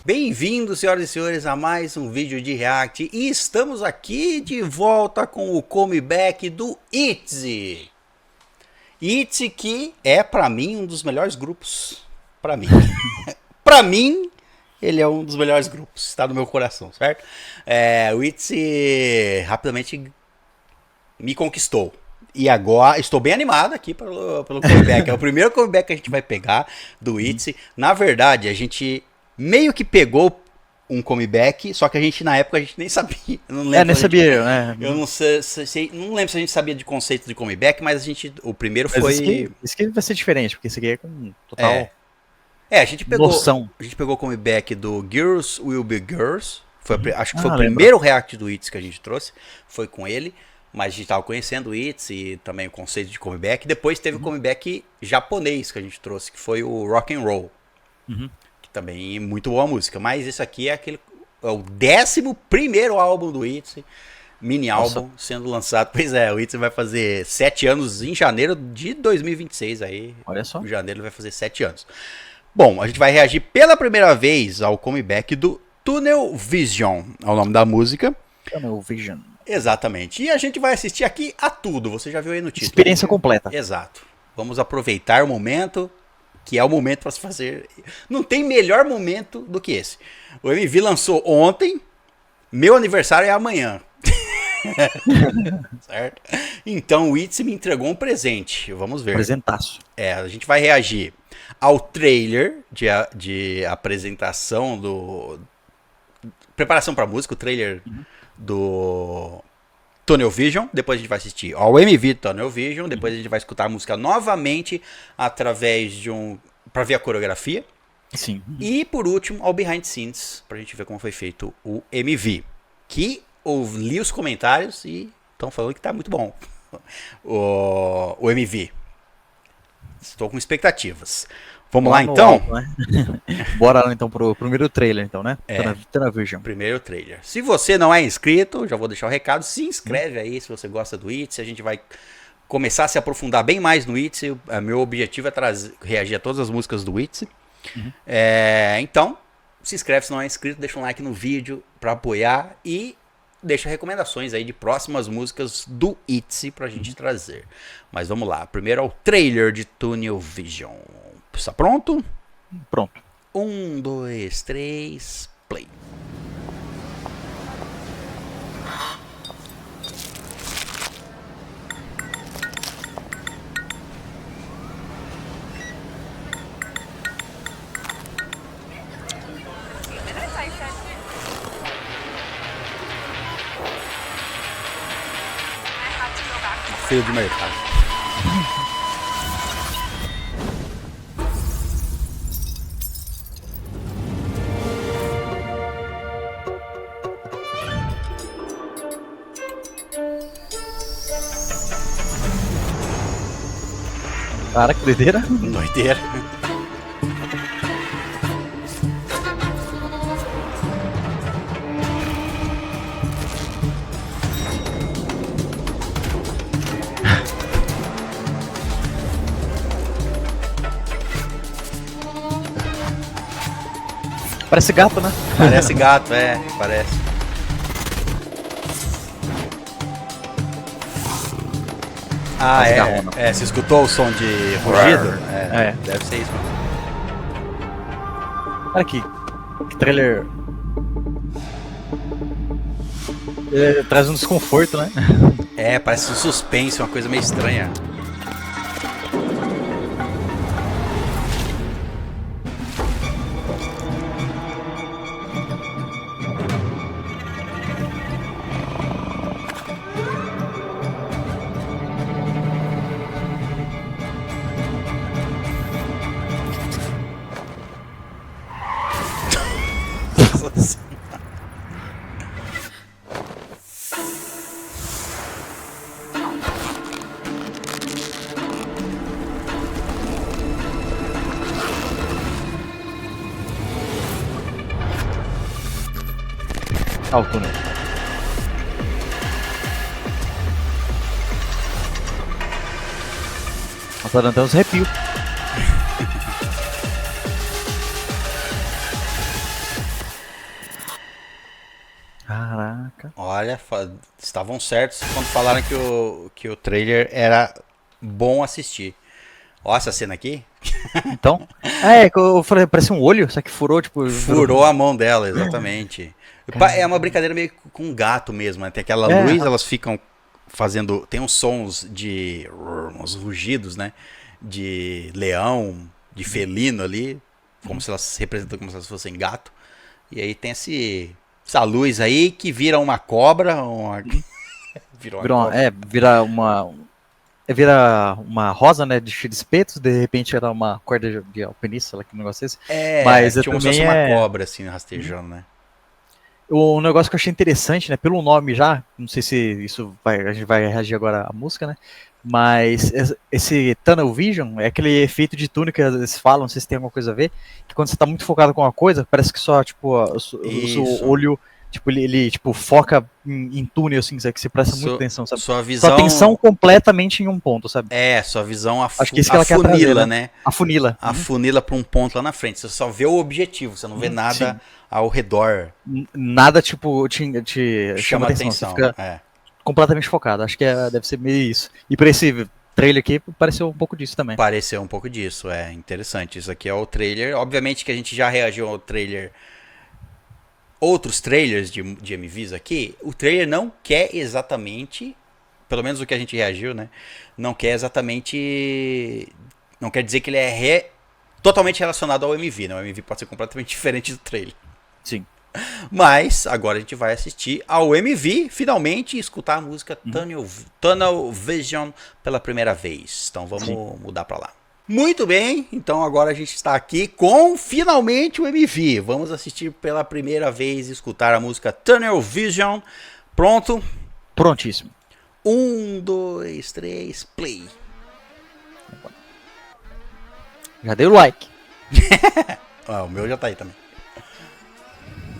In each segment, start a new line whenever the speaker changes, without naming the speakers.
Bem-vindos, senhoras e senhores, a mais um vídeo de React. E estamos aqui de volta com o comeback do ITZY. ITZY que é, pra mim, um dos melhores grupos. Pra mim. Pra mim, ele é um dos melhores grupos. Está no meu coração, certo? O ITZY rapidamente me conquistou. E agora estou bem animado aqui pelo comeback. É o primeiro comeback que a gente vai pegar do ITZY. Na verdade, a gente meio que pegou um comeback, só que a gente na época a gente nem sabia. Eu não lembro.
Nem sabia, né?
Eu não sei, não lembro se a gente sabia de conceito de comeback, mas o primeiro
Mas
foi.
Isso aqui vai ser diferente, porque isso aqui é com total
A gente pegou.
noção.
A gente pegou o comeback do Girls Will Be Girls. Acho que foi o
lembro.
primeiro react do ITZY que a gente trouxe. Foi com ele. Mas a gente estava conhecendo o ITZY e também o conceito de comeback. Depois teve o comeback japonês que a gente trouxe, que foi o Rock and Roll. Que também é muito boa música. Mas esse aqui é o 11º álbum do ITZY. Mini álbum sendo lançado. Pois é, o ITZY vai fazer 7 anos em janeiro de 2026. Aí,
olha só.
Em janeiro ele vai fazer 7 anos. Bom, a gente vai reagir pela primeira vez ao comeback do Tunnel Vision. É o nome da música.
Tunnel Vision.
Exatamente. E a gente vai assistir aqui a tudo. Você já viu aí no título.
Experiência completa.
Exato. Vamos aproveitar o momento, que é o momento para se fazer. Não tem melhor momento do que esse. O MV lançou ontem. Meu aniversário é amanhã. Certo? Então o ITZY me entregou um presente. Vamos ver.
Presentaço.
A gente vai reagir ao trailer de apresentação do. Preparação para música, o trailer do Tunnel Vision. Depois a gente vai assistir ao MV do Tunnel Vision. Depois a gente vai escutar a música novamente através de pra ver a coreografia.
Sim.
E por último, ao Behind the Scenes, pra gente ver como foi feito o MV. Que eu li os comentários e estão falando que tá muito bom o MV. Estou com expectativas. Vamos lá então?
Alto, né? Bora lá então pro primeiro trailer, então, né? Tunnel Vision.
Primeiro trailer. Se você não é inscrito, já vou deixar o recado, se inscreve aí se você gosta do ITZY. A gente vai começar a se aprofundar bem mais no ITZY. Meu objetivo é reagir a todas as músicas do ITZY. Então, se inscreve se não é inscrito, deixa um like no vídeo para apoiar e deixa recomendações aí de próximas músicas do ITZY pra gente trazer. Mas vamos lá. Primeiro é o trailer de Tunnel Vision. Está pronto?
Pronto.
1, 2, 3, play. Filho de mercado.
Cara, que doideira.
Doideira.
Parece gato, né?
Parece gato, parece. Você escutou o som de rugido? Deve ser isso.
Olha aqui, que trailer. Traz um desconforto, né?
Parece um suspense, uma coisa meio estranha.
O túnel. Tá dando até uns arrepios.
olha, estavam certos quando falaram que o trailer era bom assistir. Ó essa cena aqui.
Então, eu falei, parece um olho, só que furou, tipo...
Furou a mão dela, exatamente. É uma brincadeira meio com um gato mesmo, né? Tem aquela luz, elas ficam fazendo... Tem uns sons de... uns rugidos, né? De leão, de felino ali, como se elas se representam como se elas fossem gato. E aí tem essa luz aí que vira uma cobra.
Vira uma rosa, né, de espetos, de repente era uma corda de alpinista, sei lá que negócio é esse.
Mas tinha como se fosse uma cobra, assim, rastejando, né?
O negócio que eu achei interessante, né, pelo nome já, não sei se a gente vai reagir agora à música, né, mas esse Tunnel Vision é aquele efeito de túnel que eles falam, não sei se tem alguma coisa a ver, que quando você tá muito focado com uma coisa, parece que só, tipo, o seu olho... Tipo, ele tipo, foca em túnel, assim, sabe? Que você presta muita atenção, sabe?
Sua visão...
Sua atenção completamente em um ponto, sabe?
Sua visão
Acho que isso que ela quer trazer, né? Afunila.
Afunila pra um ponto lá na frente. Você só vê o objetivo, você não vê nada ao redor.
Nada, tipo, te chama atenção. Você fica completamente focado. Acho que deve ser meio isso. E pra esse trailer aqui, pareceu um pouco disso também.
Pareceu um pouco disso, interessante. Isso aqui é o trailer. Obviamente que a gente já reagiu ao trailer... Outros trailers de MVs aqui, o trailer não quer exatamente, pelo menos o que a gente reagiu, né? Não quer exatamente, não quer dizer que ele é totalmente relacionado ao MV, né? O MV pode ser completamente diferente do trailer.
Sim.
Mas agora a gente vai assistir ao MV, finalmente, e escutar a música Tunnel Vision pela primeira vez. Então vamos mudar pra lá. Muito bem, então agora a gente está aqui com finalmente o MV. Vamos assistir pela primeira vez e escutar a música Tunnel Vision. Pronto?
Prontíssimo.
1, 2, 3, play.
Já dei o like.
O meu já tá aí também.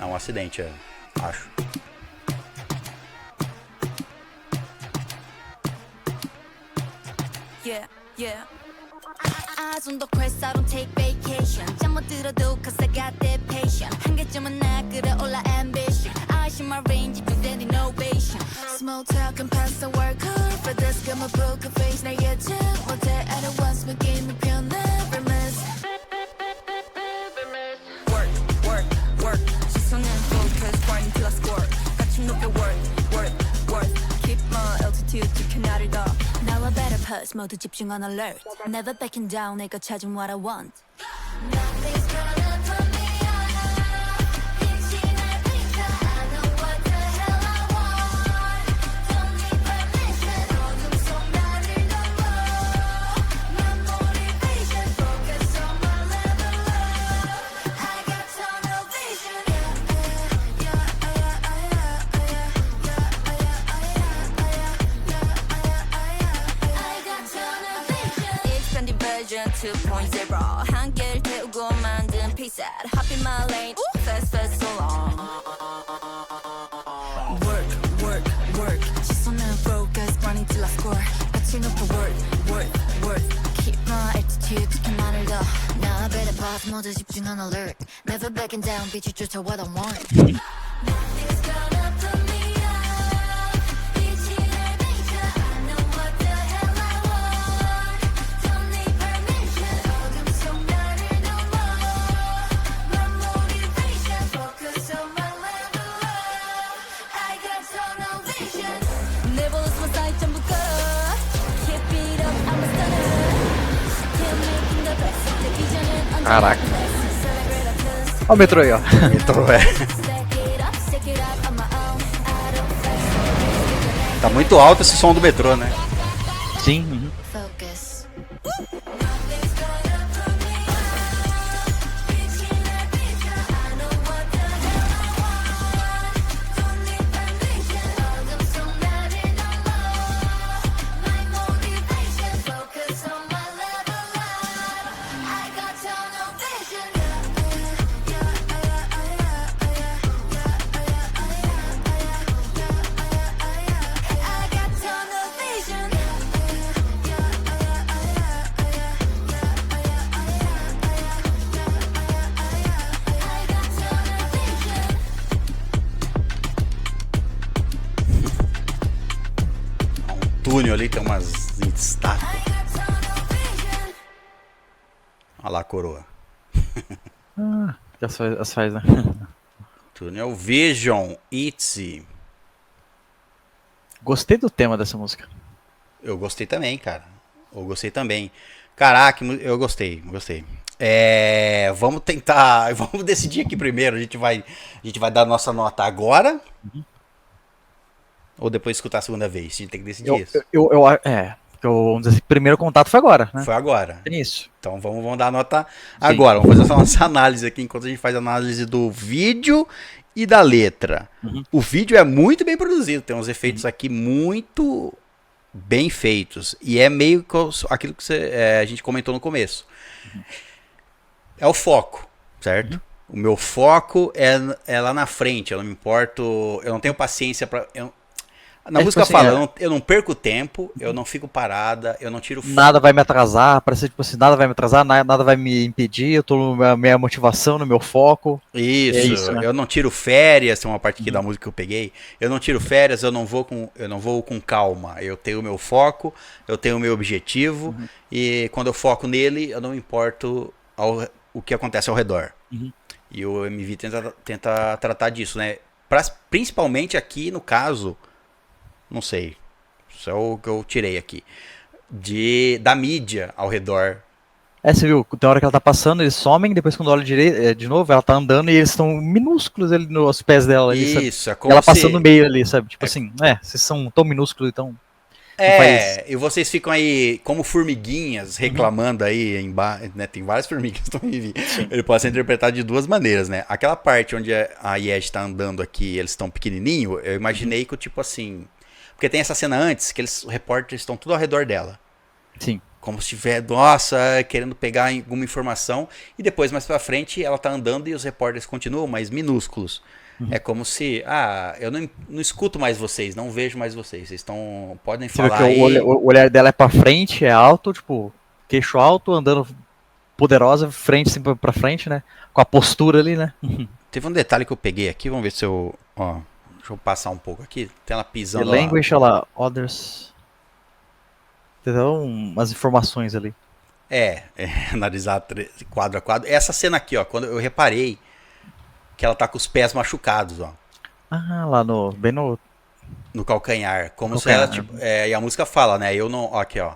É um acidente, acho.
Yeah. Eyes on the quest, I don't take vacation. 잠못 들어도 cause I got that passion. 한계점은 나 끌어올라 ambition. I see my range if it's innovation. Small talk and pass the work hard. For this got my poker face 날 예측 못해 at once my game is pure never miss. Work. 시선은 focus, grind till I score. 같이 높여 work. Keep my altitude 지켜 나를 더. Now I better pause 모두 집중 on alert. Never backing down 내가 찾은 what I want. Nothing's gonna put me out. 빛이 날 비춰. I know what the hell I want. Don't need permission. 어둠 속 나를 넘어. My motivation focus on my level up. I got tunnel vision. Expanded version 2.0 한계를 태우고 만든 피셋 Hop in my lane, fast so long Work 시선은 focus, running till I score 같이 높여 work Keep my attitude, 지켜 나를 더 Now I better pause, 모두 집중 on alert Never backing down, 빛이 쫓아 what I want Nothing's gonna put me out 빛이 날 비춰 I know what the hell I want Don't need permission 어둠 속 나를 넘어 My motivation focus on my level up I got tunnel vision Never lose my sight 전부 걸어 Keep it up, I'm a stunner Still making the best 내 비전은 언제나
Caraca.
the best Celebrate our plus
Olha o metrô aí, ó.
Metrô,
Stick it up on my own I don't flex
Tá muito alto esse som do metrô, né?
Sim.
Focus Nothing's gonna put me out 빛이 날 비춰 I know what the hell I want Don't need permission 어둠 속 나를 넘어 My motivation focus on my level up I got tunnel vision I got tunnel vision
ali, tem umas em destaque. Olha lá a coroa.
As faz, né?
Tunnel Vision, ITZY.
Gostei do tema dessa música.
Eu gostei também, cara. Eu gostei também. Caraca, eu gostei. Vamos tentar. Vamos decidir aqui primeiro. A gente vai dar a nossa nota agora. Ou depois escutar a segunda vez? A gente tem que decidir isso.
Porque vamos dizer assim, o primeiro contato foi agora, né?
Foi agora.
Tem isso.
Então vamos dar a nota agora. Vamos fazer essa nossa análise aqui enquanto a gente faz a análise do vídeo e da letra. O vídeo é muito bem produzido. Tem uns efeitos aqui muito bem feitos. E é meio que aquilo que a gente comentou no começo. É o foco, certo? O meu foco é lá na frente. Eu não me importo. Eu não tenho paciência pra. Na música
tipo assim,
fala, eu não perco tempo, eu não fico parada, eu não tiro foco.
Nada vai me atrasar, parece tipo assim, nada vai me atrasar, nada vai me impedir, eu tô na minha motivação, no meu foco.
Isso,
né?
Eu não tiro férias, tem uma parte aqui da música que eu peguei. Eu não tiro férias, eu não vou com calma. Eu tenho o meu foco, eu tenho o meu objetivo, e quando eu foco nele, eu não me importo o que acontece ao redor. E o MV tenta tratar disso, né? Principalmente aqui no caso, não sei, isso é o que eu tirei aqui, da mídia ao redor.
Você viu, tem hora que ela tá passando, eles somem, depois quando olha de novo, ela tá andando e eles estão minúsculos ali nos pés dela. Ali,
Isso,
sabe?
é como
ela passando no meio ali, sabe? Tipo assim, vocês são tão minúsculos, então...
E vocês ficam aí como formiguinhas reclamando aí né? Tem várias formigas que estão em Ele pode ser interpretado de duas maneiras, né? Aquela parte onde a Yeji tá andando aqui, eles estão pequenininho, eu imaginei que tipo assim, porque tem essa cena antes que os repórteres estão tudo ao redor dela.
Sim.
Como se estiver, nossa, querendo pegar alguma informação, e depois mais pra frente ela tá andando e os repórteres continuam, mas minúsculos. É como se, eu não escuto mais vocês, não vejo mais vocês. Vocês podem falar aí.
O olhar dela é pra frente, é alto, tipo, queixo alto, andando poderosa, frente sempre pra frente, né? Com a postura ali, né?
Teve um detalhe que eu peguei aqui, vamos ver se eu. Deixa eu passar um pouco aqui. Tem ela pisando
The language, olha lá, others. Tem umas informações ali.
Analisar quadro a quadro. Essa cena aqui, ó, quando eu reparei que ela tá com os pés machucados, ó.
Lá bem no
calcanhar. Como se
calcanhar,
ela, tipo, e a música fala, né? Eu não. Aqui, ó.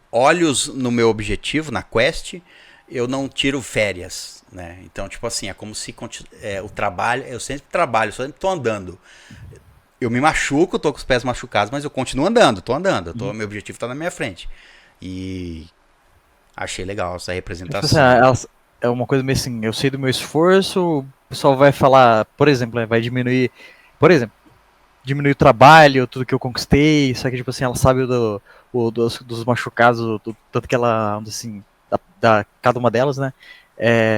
Olhos no meu objetivo, na quest, eu não tiro férias, né? Então, tipo assim, é como se o trabalho. Eu sempre trabalho, sempre tô andando. Eu me machuco, tô com os pés machucados, mas eu continuo andando, tô andando. Meu objetivo tá na minha frente. E achei legal essa representação.
É uma coisa meio assim, eu sei do meu esforço, o pessoal vai falar, por exemplo, vai diminuir, diminuir o trabalho, tudo que eu conquistei, só que tipo assim, ela sabe dos machucados, tanto que ela, assim, cada uma delas, né,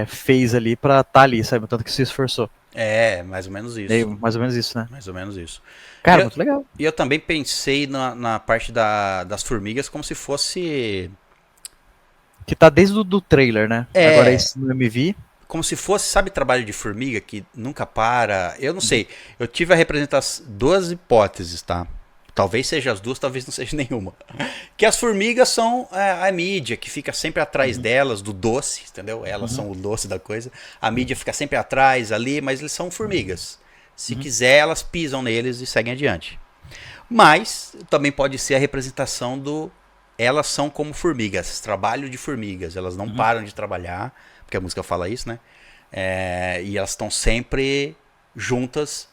fez ali pra estar ali, sabe, tanto que se esforçou.
Mais ou menos isso.
Mais ou menos isso, né?
Mais ou menos isso.
Cara, muito legal.
E eu também pensei na parte das formigas como se fosse...
Que tá desde o trailer, né? Agora esse no MV.
Como se fosse, sabe, trabalho de formiga que nunca para. Eu não sei. Eu tive a representação, duas hipóteses, tá? Talvez seja as duas, talvez não seja nenhuma. Que as formigas são a mídia, que fica sempre atrás delas, do doce, entendeu? Elas são o doce da coisa. A mídia fica sempre atrás ali, mas eles são formigas. Se quiser, elas pisam neles e seguem adiante. Mas também pode ser a representação elas são como formigas, trabalho de formigas, elas não param de trabalhar, porque a música fala isso, né? E elas estão sempre juntas.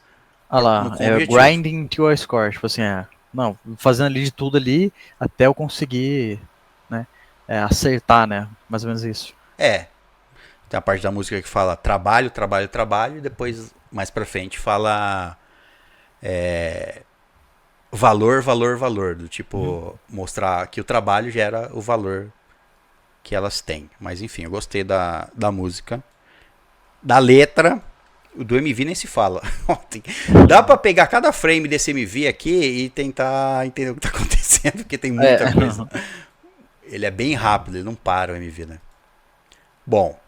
Olha lá, grinding to a score, tipo assim, não, fazendo ali de tudo ali, até eu conseguir, né, acertar, né, mais ou menos isso.
Tem a parte da música que fala trabalho, trabalho, trabalho, e depois, mais pra frente, fala... valor, valor, valor, do tipo, mostrar que o trabalho gera o valor que elas têm. Mas enfim, eu gostei da música, da letra, do MV nem se fala. Dá pra pegar cada frame desse MV aqui e tentar entender o que tá acontecendo, porque tem muita coisa. Ele é bem rápido, ele não para o MV, né? Bom,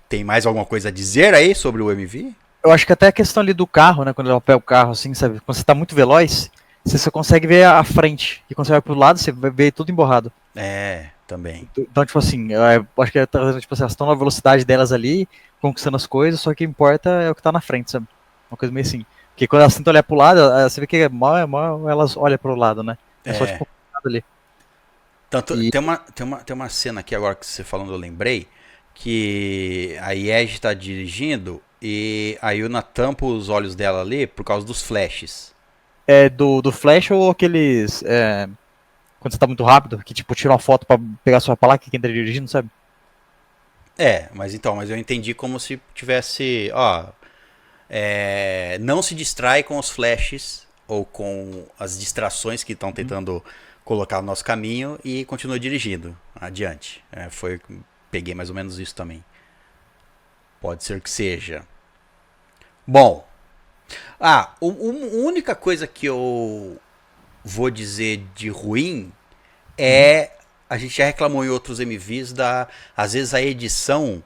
tem mais alguma coisa a dizer aí sobre o MV?
Eu acho que até a questão ali do carro, né? Quando ela pega o carro, assim, sabe? Quando você tá muito veloz, você só consegue ver a frente. E quando você vai pro lado, você vai ver tudo emborrado.
Também.
Então, tipo assim, eu acho que tipo assim, elas estão na velocidade delas ali, conquistando as coisas, só que o que importa é o que tá na frente, sabe? Uma coisa meio assim. Porque quando elas tentam olhar pro lado, você vê que mal elas olham pro lado, né? É só tipo um lado ali.
Tanto,
E
tem uma cena aqui agora que você falando, eu lembrei, que a Yeji tá dirigindo e a Yuna tampa os olhos dela ali por causa dos flashes.
é do Flash ou aqueles. Quando você tá muito rápido, que tipo, tira uma foto pra pegar sua placa quem tá dirigindo, sabe?
Mas eu entendi como se tivesse, não se distrai com os flashes ou com as distrações que estão tentando colocar no nosso caminho e continua dirigindo adiante. Peguei mais ou menos isso também. Pode ser que seja. Bom, a única coisa que eu vou dizer de ruim é, a gente já reclamou em outros MVs às vezes a edição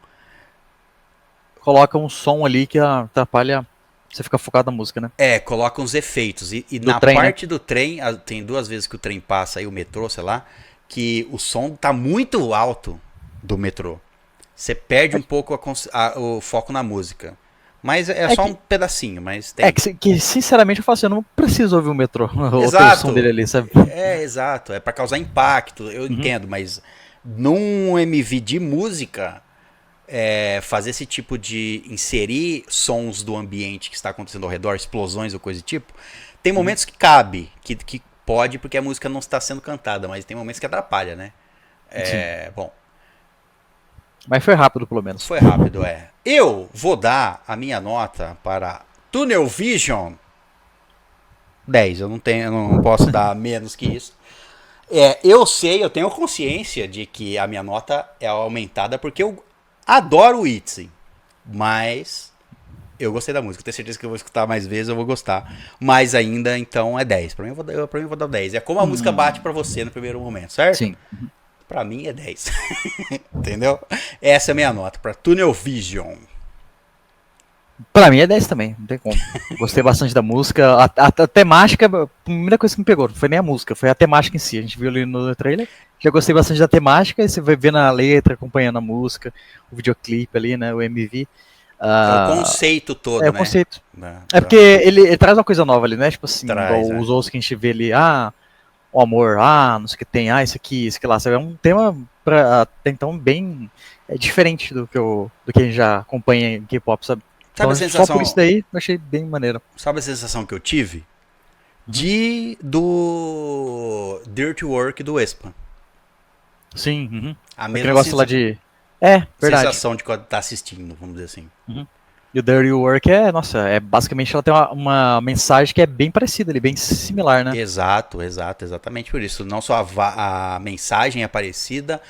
Coloca um som ali que atrapalha. Você fica focado na música, né?
coloca uns efeitos. E
Do
na
trem, né?
parte do trem, tem 2 vezes que o trem passa aí, o metrô, sei lá, que o som tá muito alto do metrô. Você perde um pouco o foco na música. Mas é só um pedacinho, mas tem.
Que, sinceramente eu falo assim, eu não preciso ouvir o metrô. O
Exato.
som dele ali, sabe?
Exato. É pra causar impacto, eu entendo, mas num MV de música, fazer esse tipo de inserir sons do ambiente que está acontecendo ao redor, explosões ou coisa do tipo, tem momentos que cabe, que pode porque a música não está sendo cantada, mas tem momentos que atrapalha, né? Bom,
Mas foi rápido, pelo menos.
foi rápido, Eu vou dar a minha nota para Tunnel Vision 10. Eu não posso dar menos que isso. Eu tenho consciência de que a minha nota é aumentada porque eu adoro o ITZY, mas eu gostei da música. Tenho certeza que eu vou escutar mais vezes, eu vou gostar. Mas ainda, então, é 10. Pra mim, eu vou dar 10. É como a música bate pra você no primeiro momento, certo?
Sim.
Pra mim é 10. Entendeu? Essa é a minha nota pra Tunnel Vision.
Pra mim é 10 também, não tem como. Gostei bastante da música. A temática, a primeira coisa que me pegou, não foi nem a música, foi a temática em si. A gente viu ali no trailer. Já gostei bastante da temática, e você vai vendo a letra, acompanhando a música, o videoclipe ali, né? O MV.
É o conceito todo, né?
É o conceito.
Da-
É porque ele traz uma coisa nova ali, né? Tipo assim,
Traz,
igual os outros que a gente vê ali, o amor, não sei o que tem, isso aqui, isso que lá. Sabe? É um tema até então bem diferente do que a gente já acompanha em K-pop, sabe?
Sabe a
Então,
sensação?
só por isso daí eu achei bem maneiro.
Sabe a sensação que eu tive? Do Dirty Work do Espan.
Sim,
A
aquele
mesma
negócio lá de. É, verdade.
sensação de quando tá assistindo, vamos dizer assim.
E o Dirty Work basicamente ela tem uma mensagem que é bem parecida ali, bem similar, né?
Exatamente por isso. Não só a mensagem é parecida,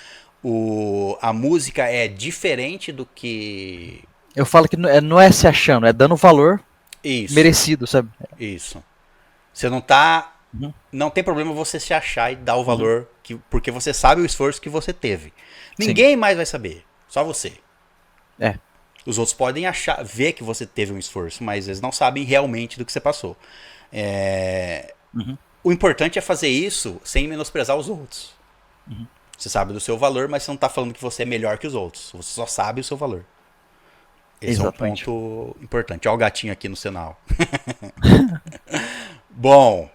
a música é diferente do que.
Eu falo que não é se achando, é dando valor
Isso.
merecido, sabe?
Isso. Você não tá. Não tem problema você se achar e dar o valor, porque você sabe o esforço que você teve. Ninguém mais vai saber, só você.
É.
Os outros podem ver que você teve um esforço, mas eles não sabem realmente do que você passou. O importante é fazer isso sem menosprezar os outros. Você sabe do seu valor, mas você não está falando que você é melhor que os outros. Você só sabe o seu valor. Esse
Exatamente.
é um ponto importante. Olha o gatinho aqui no sinal. Bom,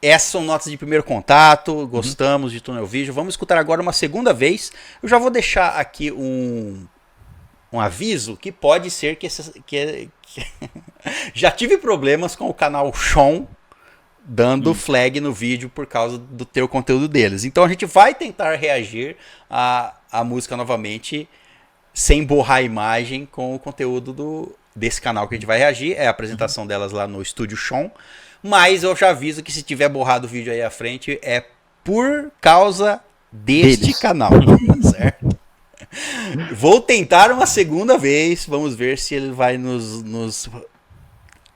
essas são notas de primeiro contato. Gostamos de Tunnel Vision. Vamos escutar agora uma segunda vez. Eu já vou deixar aqui um aviso que pode ser que já tive problemas com o canal Sean dando flag no vídeo por causa do teu conteúdo deles. Então a gente vai tentar reagir à música novamente sem borrar a imagem com o conteúdo desse canal que a gente vai reagir. É a apresentação delas lá no Estúdio Sean. Mas eu já aviso que se tiver borrado o vídeo aí à frente é por causa deste canal, certo? Vou tentar uma segunda vez. Vamos ver se ele vai nos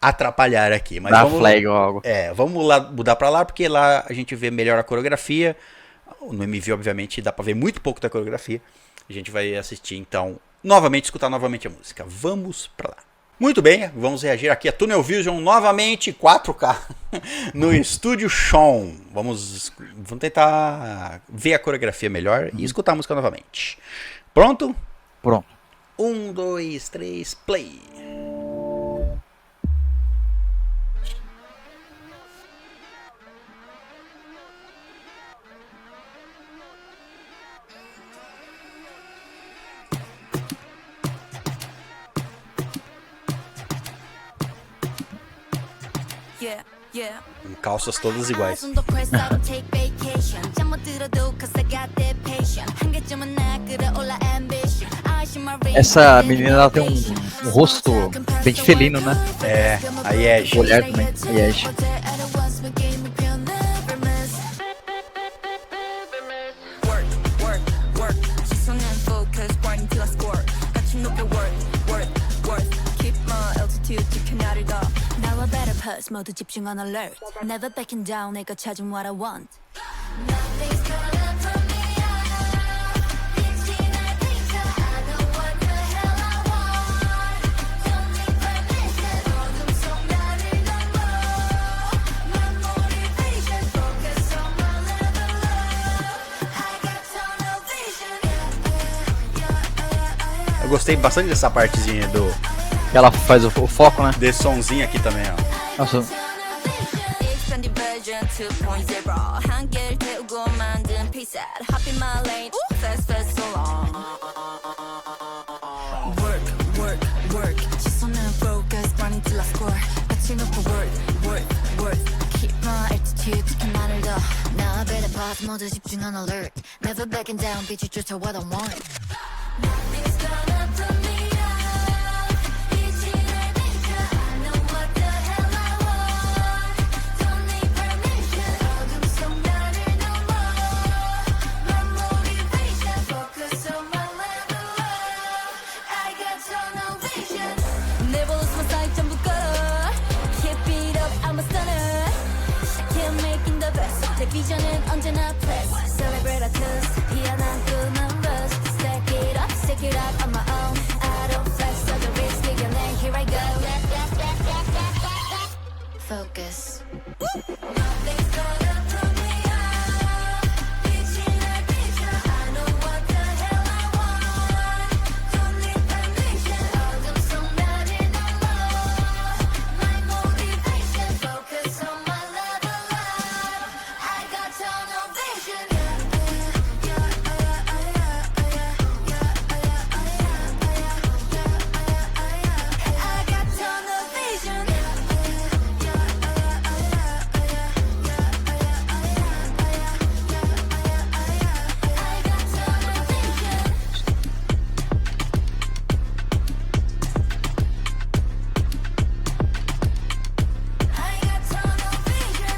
atrapalhar aqui. Mas
Dá flag ou algo.
Vamos lá, mudar pra lá, porque lá a gente vê melhor a coreografia. No MV, obviamente, dá pra ver muito pouco da coreografia. A gente vai assistir, então, escutar novamente a música. Vamos pra lá. Muito bem, vamos reagir aqui a Tunnel Vision novamente, 4K, no Estúdio Sean. Vamos tentar ver a coreografia melhor e escutar a música novamente. Pronto?
Pronto.
1, 2, 3, play.
Yeah, yeah.
Com calças todas iguais.
Essa menina, ela tem um rosto bem felino, né?
É, a Yeji.
O olhar também, a Yeji.
모두 집중 on alert. Never backing down. 내가 찾은 what I want.
Eu gostei bastante dessa partezinha do
Ela faz o foco, né?
desse sonzinho aqui também, ó.
Nossa,
모두 집중 on alert. Never backing down. 빛이 쫓아 what I want. 비전은 언제나 press. Celebrate our toast. 피어난 꿈은 bust. Stack it up on my own. I don't flex on the risk. 이겨내. Here I go. Focus. Nothing's gonna put me out. 빛이 날 비춰. I know what the hell I want. Don't need permission. 어둠 속 나를 넘어. My motivation. Focus on my level up. I got tunnel vision. I got tunnel vision. I got tunnel vision. I got tunnel vision.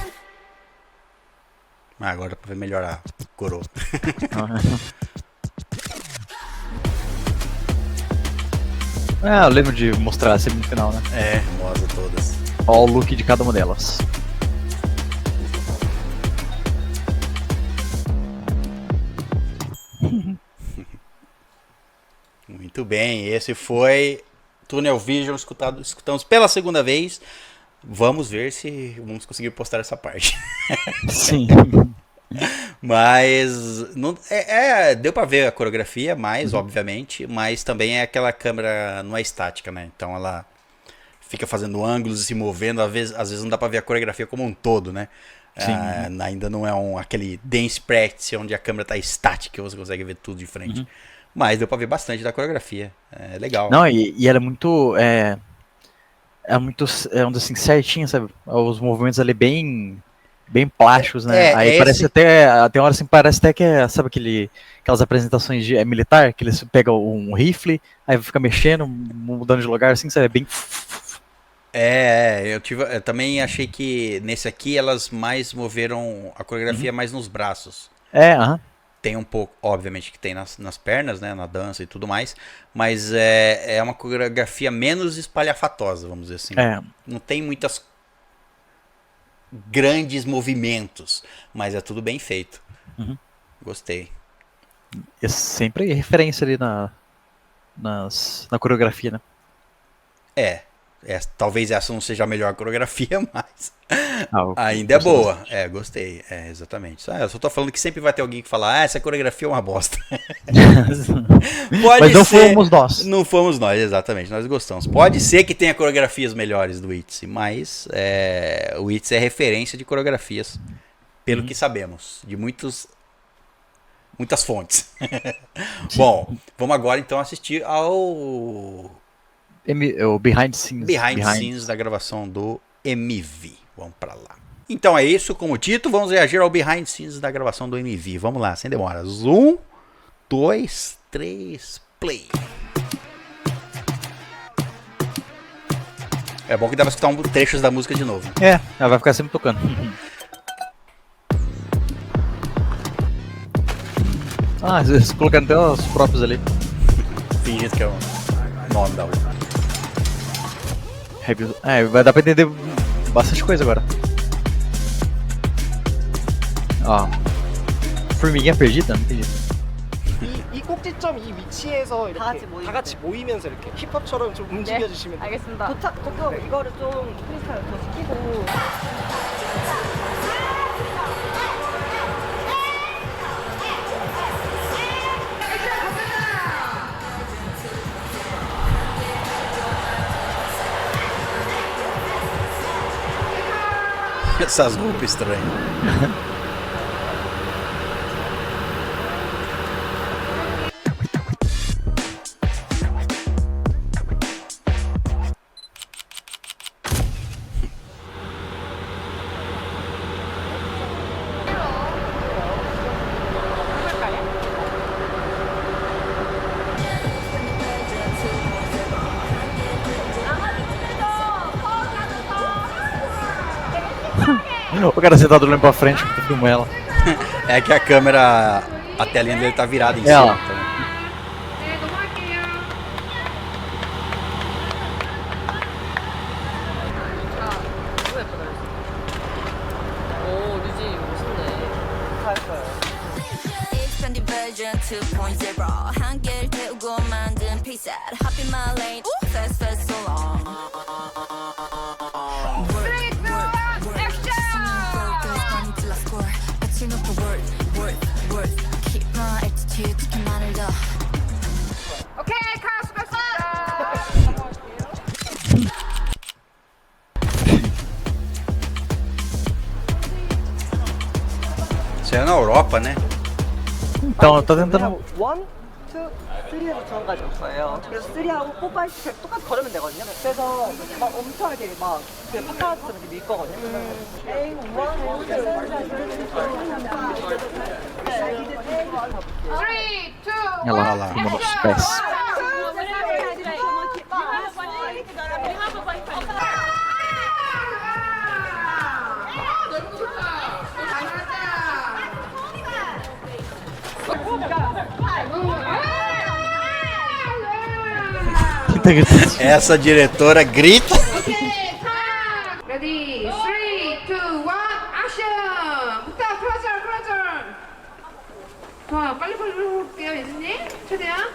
Ah, agora dá pra ver melhor a coroa.
Ah, eu lembro de mostrar a semifinal, né?
É, mostra todas.
Ó o look de cada uma delas.
Muito bem, esse foi Tunnel Vision, escutamos pela segunda vez. Vamos ver se vamos conseguir postar essa parte.
Sim.
Mas não, deu pra ver a coreografia mais, obviamente, mas também é aquela câmera não é estática, né? Então ela fica fazendo ângulos e se movendo, às vezes não dá pra ver a coreografia como um todo, né?
Sim.
Ainda não é aquele dance practice onde a câmera tá estática e você consegue ver tudo de frente. Mas deu pra ver bastante da coreografia. É legal.
Não, e ela é muito. É muito, assim, certinha, sabe? Os movimentos ali bem plásticos, né? Aí parece até. Tem hora assim, parece até que sabe aquelas apresentações de militar, que eles pegam um rifle, aí fica mexendo, mudando de lugar, assim, sabe? É bem.
Eu também achei que nesse aqui elas mais moveram a coreografia mais nos braços.
Aham.
Tem um pouco, obviamente que tem nas pernas, né, na dança e tudo mais, mas é uma coreografia menos espalhafatosa, vamos dizer assim. Não tem muitas grandes movimentos, mas é tudo bem feito. Gostei.
É sempre referência ali na coreografia, né?
Talvez essa não seja a melhor coreografia, mas
Ah,
ainda é boa. Gostei. Exatamente. Eu só tô falando que sempre vai ter alguém que fala, essa coreografia é uma bosta. Pode
Mas não
ser.
fomos nós.
Não fomos nós, exatamente. Nós gostamos. Pode ser que tenha coreografias melhores do ITZY, mas o ITZY é referência de coreografias, pelo que sabemos, de muitas fontes. Bom, vamos agora então assistir ao
O Behind the Scenes.
behind the scenes da gravação do MV. Vamos pra lá. Então é isso, como título, vamos reagir ao behind the scenes da gravação do MV. Vamos lá, sem demora. 1, 2, 3, play. É bom que dá pra escutar trechos da música de novo.
Ela vai ficar sempre tocando. Eles colocaram até os próprios ali.
Fingindo que é o nome da outra.
Vai dar pra entender bastante coisa agora. Ó. Formiguinha perdida? Não entendi.
이 꼭지점 이 위치에서 이렇게 다 같이 모이면서 이렇게 힙합처럼 좀 움직여 주시면 돼요.
알겠습니다. 도착 이거를 좀 프리스타일 더 시키고.
Essas roupas estranhas.
O cara sentado olhando pra frente, filmando ela.
É que a câmera, a telinha dele tá virada em cima.
Ela.
Tá vendo?
오, 류지 멋있네.
Expanded version 2.0 한 개를 태우고 만든 피셋 Hop in my lane fast so long Focus running till I score 아침 놓고 worth Keep my attitude 지켜 나를 더
오케이, 카스 갔어.
Isso é na Europa, né?
Então, tá tentando.
1, 2, 3에서 저까지 없어요. 그래서 3하고 4, 5, 6 똑같이 걸으면 되거든요. 그래서 막 엄청 이렇게 막 파카처럼 이렇게 밀 거거든요. A, 1, 2, 3, 2,
Ela
lá.
filmando os pés. Tá gritando.
Essa diretora grita.
Ready, 3, 2, 1, 액션! 부터 클로저! 자, 빨리빨리 해볼게요, 예수님. 최대한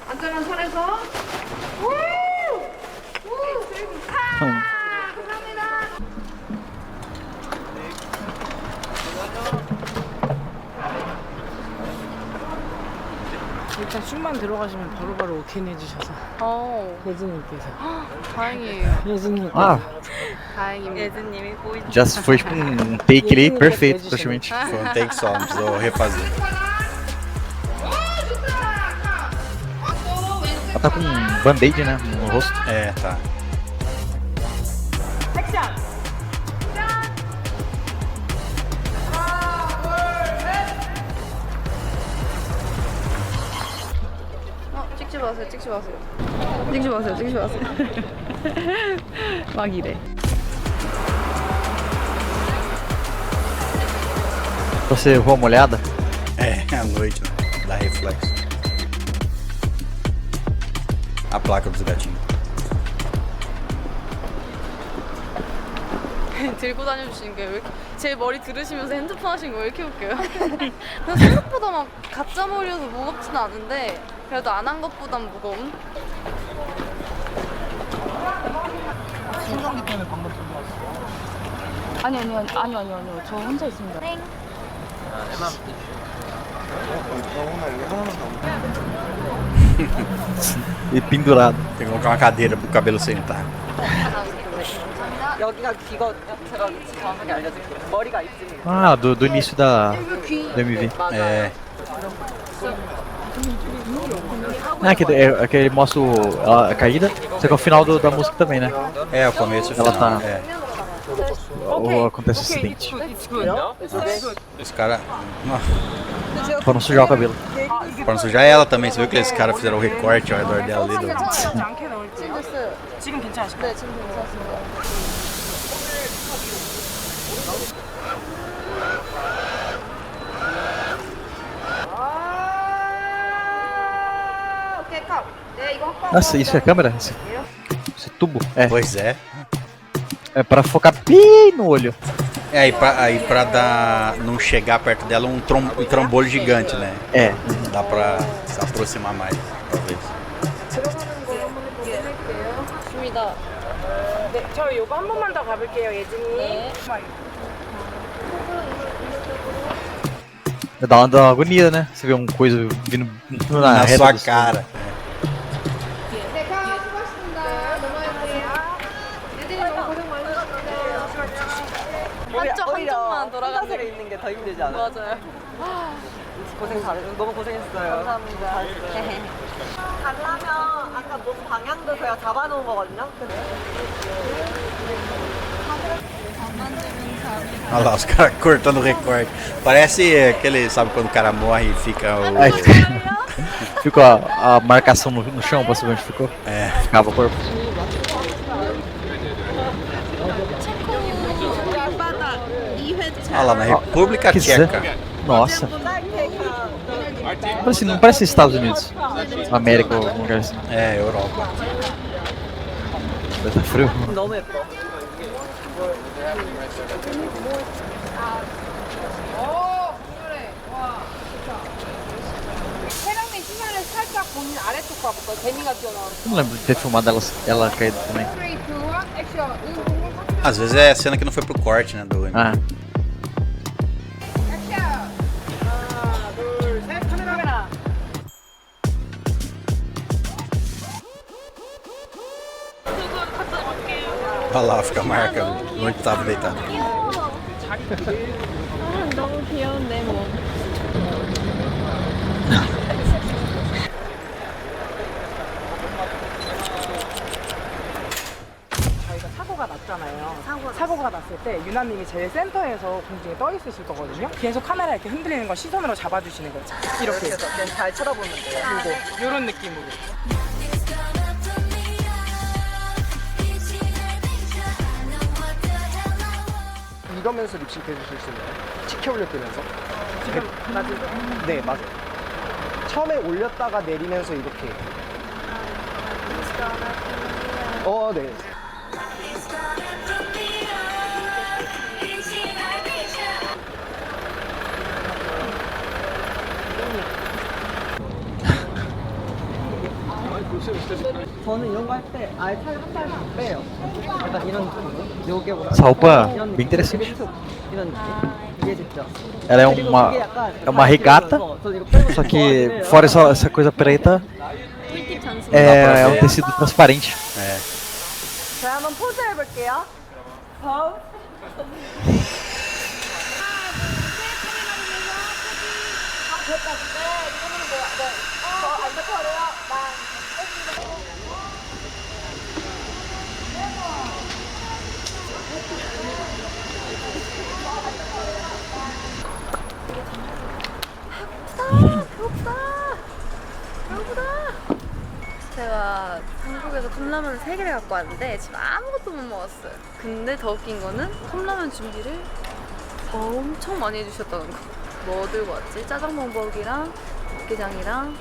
안전한 선에서. 감사합니다.
일단 춤만 들어가시면 바로바로 오케이 해주셔서 예진님께서
다행이에요.
예진님
다행입니다. 예즈님이 보이.
Já foi tipo um take ali perfeito, praticamente.
Foi um take só, não precisou refazer.
Ela tá com um band-aid, né? No rosto.
É, tá.
찍지 마세요. 막 이래.
Você voa molhada?
É à noite, né? Dá reflexo. A placa dos gatinhos.
들고 다녀주시는 게 왜 이렇게 제 머리 들으시면서 핸드폰 하신 거 왜 이렇게 웃겨요? 그냥 생각보다 막 가짜 머리여서 무겁진 않은데 그래도 안 한 것보단 무거운?
생각기 때문에 방금 들어왔어요.
아니요. 저 혼자 있습니다.
E pendurado.
Tem que colocar uma cadeira pro cabelo sentar.
여기가 귀거든요. 제가 위치 정확하게 알려드릴게요. 머리가 있습니다.
Ah, do início do MV.
É.
Ah, que ele mostra a caída, só que é o final da música também, né?
É, o começo e o
Ela
final.
tá-
É.
Ou acontece o acidente.
Esse cara.
Pra não sujar o cabelo.
Pra não sujar ela também. Você viu que esses caras fizeram o recorte ao redor dela ali?
않게 넣을게요. 지금 괜찮으실까요?
네, 지금 괜찮습니다.
오케이 컷. 네 이거 확보.
Nossa, isso é câmera? Esse tubo? É.
Pois é.
É pra focar bem no olho.
É, aí pra dar, não chegar perto dela um trambolho gigante, né?
É.
Dá pra se aproximar mais, talvez.
좋습니다.
네, 저 요거 한 번만 더 가볼게요, 예진이.
네.
Dá uma agonia, né? Você vê uma coisa vindo na
Na
reta
sua
do seu-
cara.
네, 가 수고하셨습니다. 넘어갈게요. 예진이 너무 고생 많으셨습니다.
한쪽만 돌아가서 있는 게 더 힘들지 않아요? 맞아요. 너무 고생했어요. 감사합니다. 가려면 아까 몸 방향도 제가 잡아놓은 거거든요.
Olha lá, os caras cortando o recorte. Parece aquele, sabe quando o cara morre e fica o.
Aí ficou a marcação no chão pra saber onde ficou.
É.
Ficava o corpo.
Olha lá, na República
Que
Tcheca.
Nossa. Não parece Estados Unidos. América ou algum lugar assim.
É, Europa.
Tá frio.
너무 예뻐.
오, 그래. 와, 좋다. 세랑님 시간을 살짝 본인 아래쪽 봐볼까요? 개미가 뛰어나오는.
Não lembro de ter filmado ela caída também.
3, 2, 1, 액션.
Às vezes é cena que não foi pro corte, né? Do...
Ah,
액션.
하나, 둘, 셋, 카메라.
Olha lá, fica a marca onde tava deitado.
너무 귀여운데 뭐.
저희가 사고가 났잖아요. 사고가 났을 때 유나님이 제일 센터에서 공중에 떠 있으실 거거든요. 계속 카메라 이렇게 흔들리는 거 시선으로 잡아주시는 거예요. 이렇게 해서
그냥 잘 쳐다보면 돼요.
그리고 이런 느낌으로.
이러면서 립싱크 해주실 수 있나요? 치켜 올려뜨면서.
지금 낮은
네, 맞아요. 처음에 올렸다가 내리면서 이렇게. 네.
저는 이런 거 할 때 아예 차를 한 발씩 빼요. 약간 이런 느낌. 요게 뭐라
essa roupa
이런
bem interessante.
느낌. 이런 느낌. 이해됐죠?
Ela é
그리고
uma,
그게 약간
é uma regata,
저는 이거 빼고
só que
싶어가지고
fora essa coisa preta, é um tecido transparente.
É.
자, 한번 포즈 해볼게요. 다음.
제가 한국에서 컵라면을 3개를 갖고 왔는데 지금 아무것도 못 먹었어요. 근데 더 웃긴 거는 컵라면 준비를 엄청 많이 해주셨다는 거. 뭐 들고 왔지? 짜장면버기랑 육개장이랑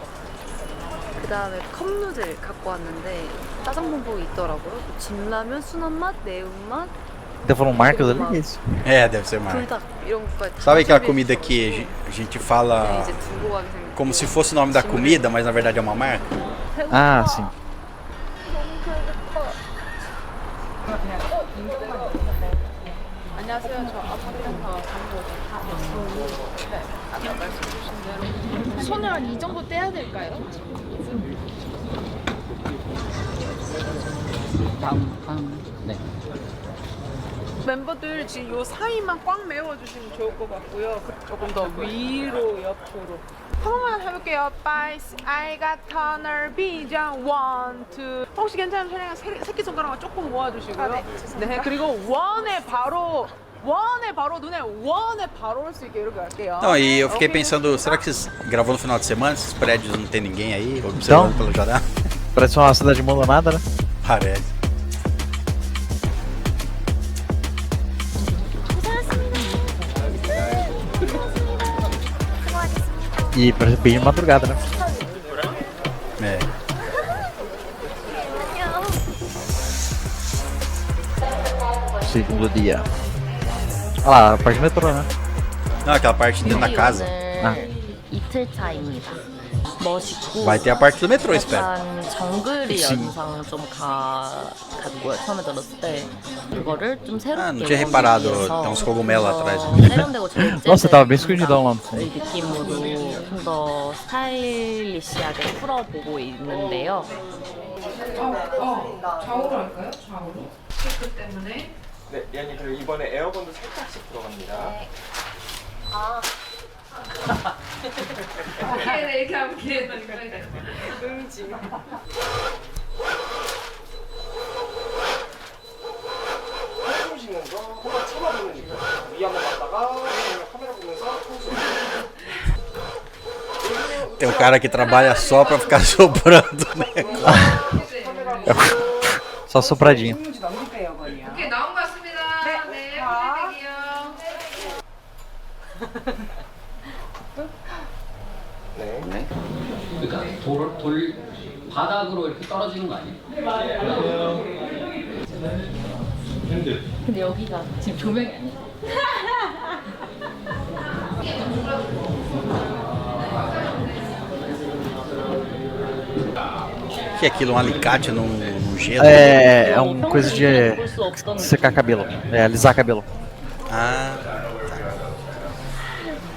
그 다음에 컵누들 갖고 왔는데 짜장면버기 있더라고요. 진라면, 순한맛, 매운맛,
Então foram marcas ali, é isso.
É, deve ser marca.
불닭 이런 것까지 다
Sabe aquela
준비해
comida
주셔서
que a gente
그냥
fala
이제 두고 가게 생겼어요.
como se fosse o nome da comida, mas na verdade é uma marca?
Ah, sim.
너무 배고파.
그냥
안녕하세요. 저 아파트에서 광고. 네. 아까 말씀 주신 대로. 손을 한 이 정도 떼야 될까요?
네.
멤버들 지금 요 사이만 꽉 메워주시면 좋을 것 같고요. 조금 더 위로 옆으로. 한 번만 해볼게요. Bice, I got tunnel vision, 1, 2. 혹시 괜찮으면 촬영한 새끼손가락만 조금 모아주시고요. 네, 그리고 원에 바로 눈에 원에 바로 올 수 있게 이렇게 할게요.
Não, e eu fiquei pensando, será que vocês gravou no final de semana? Esses prédios não tem ninguém aí, observando pela janela?
Parece uma cidade abandonada, né?
Parece.
E parece bem de madrugada, né?
É.
Segundo dia. Olha lá, a parte do metrô, né?
Não, aquela parte dentro da casa.
이틀 차입니다. 멋있고
Vai ter a parte do metrô, espero.
약간 정글이 연상 좀 같고요. 처음에 들었을 때 그거를 좀 새롭게
Ah, não tinha reparado,
위해서
tem uns cogumelos lá atrás.
세련되고 제일
Nossa, tava bem escondidão lá no fundo.
이 느낌으로 좀 더 스타일리시하게 풀어보고 있는데요.
좌우로 할까요? 좌우로? 체크 때문에.
네, 예언님 그리고 이번에 에어건도 살짝씩 들어갑니다.
기회를 이렇게 하면 기회는 응지.
한숨 쉬는 거 한번 참아보는 거. 위 한번 갔다가 카메라 보면서 통수.
Tem um cara que trabalha só pra ficar soprando, né?
Só sopradinho.
오케이, 나온 것 같습니다. 네,
네.
그러니까 돌 바닥으로 이렇게 떨어지는 거 아니에요?
근데 여기가 지금 조명이 아니에요.
Que é aquilo, um alicate num gelo?
É uma coisa de secar cabelo. É, alisar cabelo.
Ah, tá.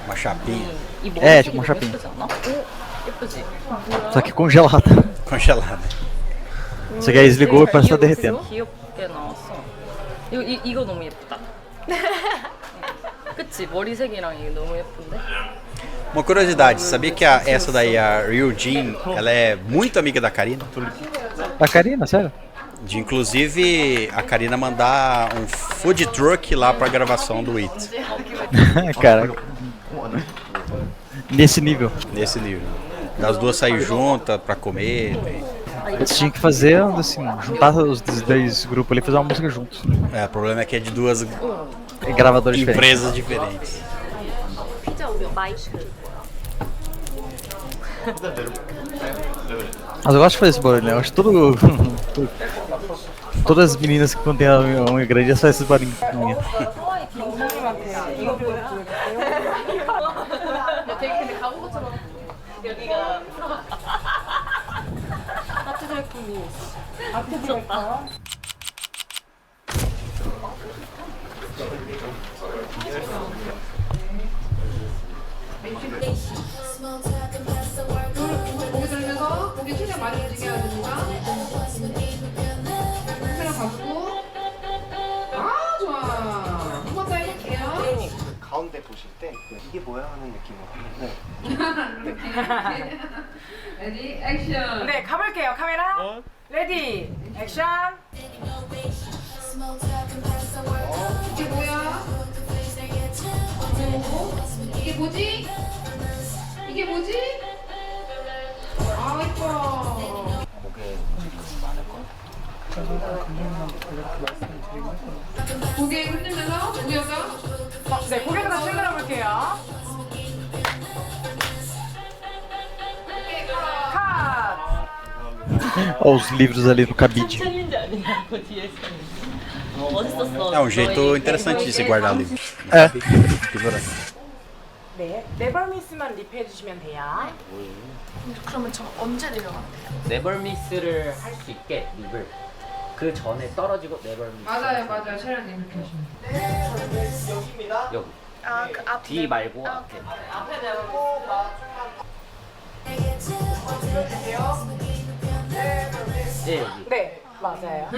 Uma chapinha
이
에,
머리색이
좀
너무
샤핑.
예쁘지 않아? 예쁘지?
Só que congelada.
congelada.
Você quer desligou e parece que tá derretendo.
귀엽게 나왔어. 이거 너무 예쁘다. 그치? 머리색이랑 이게 너무 예쁜데?
Uma curiosidade, sabia que essa daí, a Ryu Jin, ela é muito amiga da Karina?
Da Karina, sério?
De inclusive a Karina mandar um food truck lá pra gravação do It.
Caraca. Nesse nível.
Nesse nível. Das duas sair juntas pra comer.
Eles tinham que fazer, assim, juntar os dois grupos ali e fazer uma música juntos.
É, o problema é que é de duas
Gravadores diferentes.
empresas diferentes.
피자 우리 마이크.
Mas eu gosto de fazer esse barulho, né? Eu acho que todas as meninas que quando tem uma unha grande já fazem esse barulho.
되게 근데 가본 것처럼 여기가 아트 디렉터님 미쳤다.
고개 들면서 고개 최대한 많이 움직여야 됩니다. 카메라 감고. 아, 좋아. 한 번 더 해볼게요.
가운데 보실 때 이게 뭐야 하는 느낌으로. 네.
레디, 액션.
네, 가볼게요. 카메라. 레디, 액션.
이게 뭐야? 이게 뭐지? 이게 뭐지? 아, 이뻐. 고개 흔들면서 무게가.
네, 고개를 다시 흔들어 볼게요. 컷.
Olha os livros ali no cabide.
챌린지 아니야? 그 뒤에 멋있었어.
É um jeito interessante de se guardar livro.
É.
네, 네버미스만 립해 주시면 돼요.
그러면 저 언제 내려가요?
네벌미스를 할 수 있게 립을 그 전에 떨어지고 네번
맞아요, 맞아요. 촬영님 그렇게 하시면 돼요.
여기입니다.
여기
아, 그 앞에.
뒤 말고 앞에.
앞에 내고
네 여기.
네, 맞아요.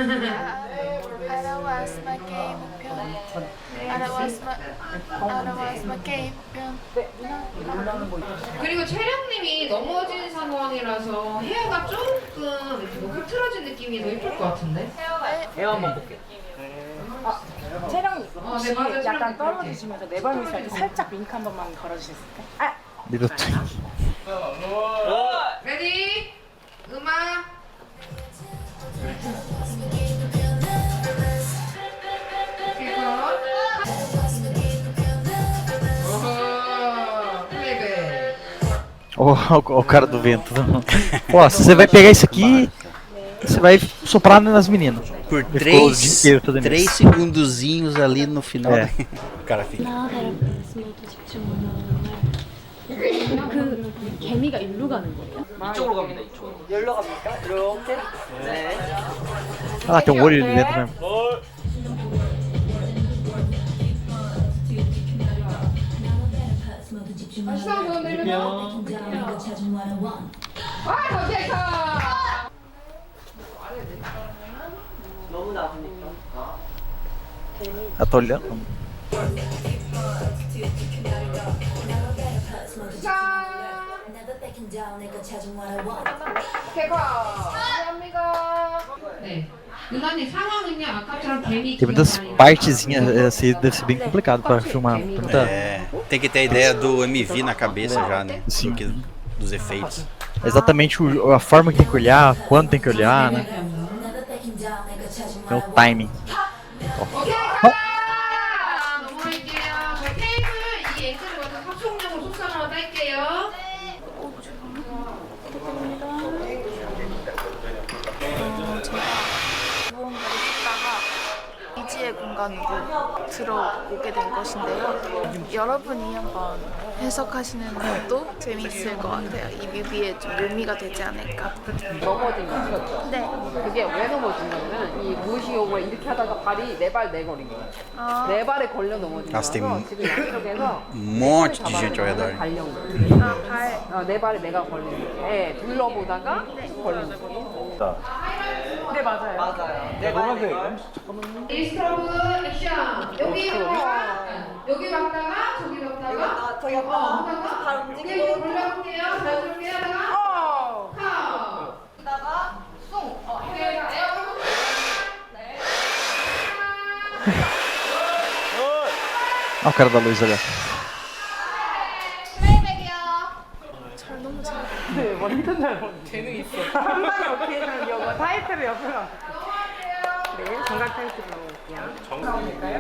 알아왔어 my 게임 편. 알아왔어 my 게임 편.
그리고 채령님이 넘어진 상황이라서 헤어가 조금 이렇게 뭐 흐트러진 느낌이 더 예쁠 것 같은데?
헤어 한번 볼게요.
체력이
네,
혹시
맞아요.
약간
체력이
떨어지시면서 네번 미스할 때 살짝 윙크 한 번만 걸어주셨을까요? 아!
리로트.
레디? 음악. 오케이, 컷. 플레이백.
O cara do vento. Ó, se você vai pegar isso aqui, você vai soprar nas meninas.
Por
Ficou o dia inteiro todo
3
nisso.
segundozinhos ali no final.
É.
O cara fica.
그 개미가 일로 가는 거예요?
이쪽으로 갑니다. 이쪽으로.
열로 갑니까? 이렇게? 네.
Ah, tem um olho ali dentro mesmo.
시선 보여드리면서. 아, 감사합니다.
너무 나쁘니까.
Eu tô olhando.
네. 누나님 상황은요 아까처럼 개미
Tem muitas partezinhas, assim, deve ser bem complicado pra filmar. Tem muita...
É, tem que ter a ideia do MV na cabeça já, né?
Sim.
Dos efeitos.
Exatamente a forma que tem que olhar, quando tem que olhar, né? É o timing.
오케이 가! 넘어갈게요. 저 테이블 이 앵글을 먼저 합성용으로 속상으로 딸게요.
무언가를 찍다가 이지의 공간으로 들어오게 된 것인데요. 여러분이 한번 해석하시는 것도 재미있을 것 같아요. 이 뮤비에 좀 묘미가 되지 않을까.
넘어진 거 찍었죠?
네.
그게 왜 넘어진 거냐면 이 무시오가 이렇게 하다가 발이 네 발 내거린 거예요.
아,
네 발에 걸려 넘어진
Nossa, tem
거라서 지금 양쪽에서
um monte de gente ao redor.
발령 거예요.
아, 발.
네 발에 내가 걸린 거예요. 네, 둘러보다가 걸린 거예요.
네, 맞아요.
맞아요. 네, 노란색.
리스트러브 액션. 여기 여기 봤다가 저기 봤다가
저기 아까
하다가
발 움직이고
올려볼게요. 자연스럽게 하다가 카.
다가 송.
오케이. 에어.
Olha o cara da luz ali.
잘 너무 잘.
네, 완전 잘 먹는 재능 있어. 상당히 어떻게 해주는 이거 타이틀을 옆에 놔. 네, 정각 타이틀 넣어볼게요. 나옵니까요?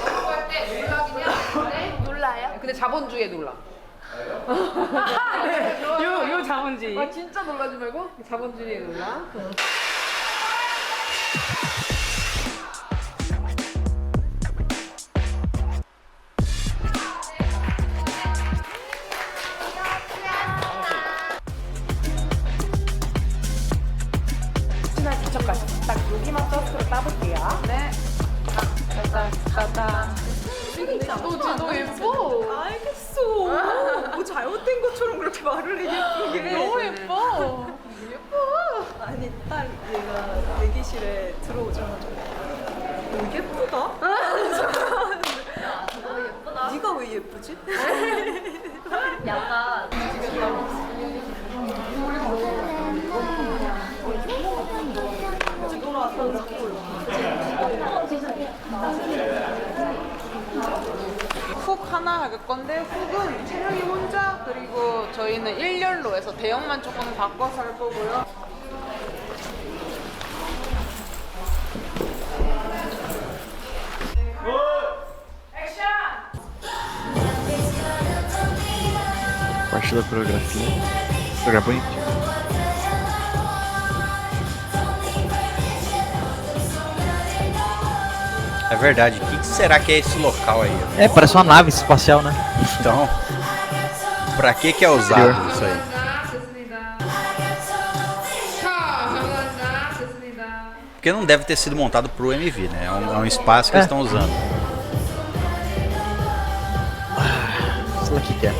넘어갈 때 놀라기냐?
놀라요?
근데 자본주의에 놀라.
네, 요 자본주의.
아, 진짜 놀라지 말고 자본주의에 놀라.
신할 기척까지 딱 여기만 서스로 따볼게요. 네. 따따따따.
너 예뻐.
알겠어. 뭐 잘못된 것처럼 그렇게 말을 해 예쁘게.
너무 예뻐. 예뻐.
아니 딱 얘가 대기실에 들어오자마자 너 예쁘다? 네가 왜 예쁘지?
약간
훅 하나 할 건데 훅은 채령이 혼자 그리고 저희는 1열로 해서 대형만 조금 바꿔서 할 거고요.
Parte da coreografia. Jogar bonitinho.
É verdade. O que será que é esse local aí?
É, parece uma nave espacial, né?
Então, pra que é usado isso aí?
됐습니다. 자, 감사합니다. 됐습니다.
Porque não deve ter sido montado pro MV, né? É um espaço que eles estão usando.
Isso daqui que é.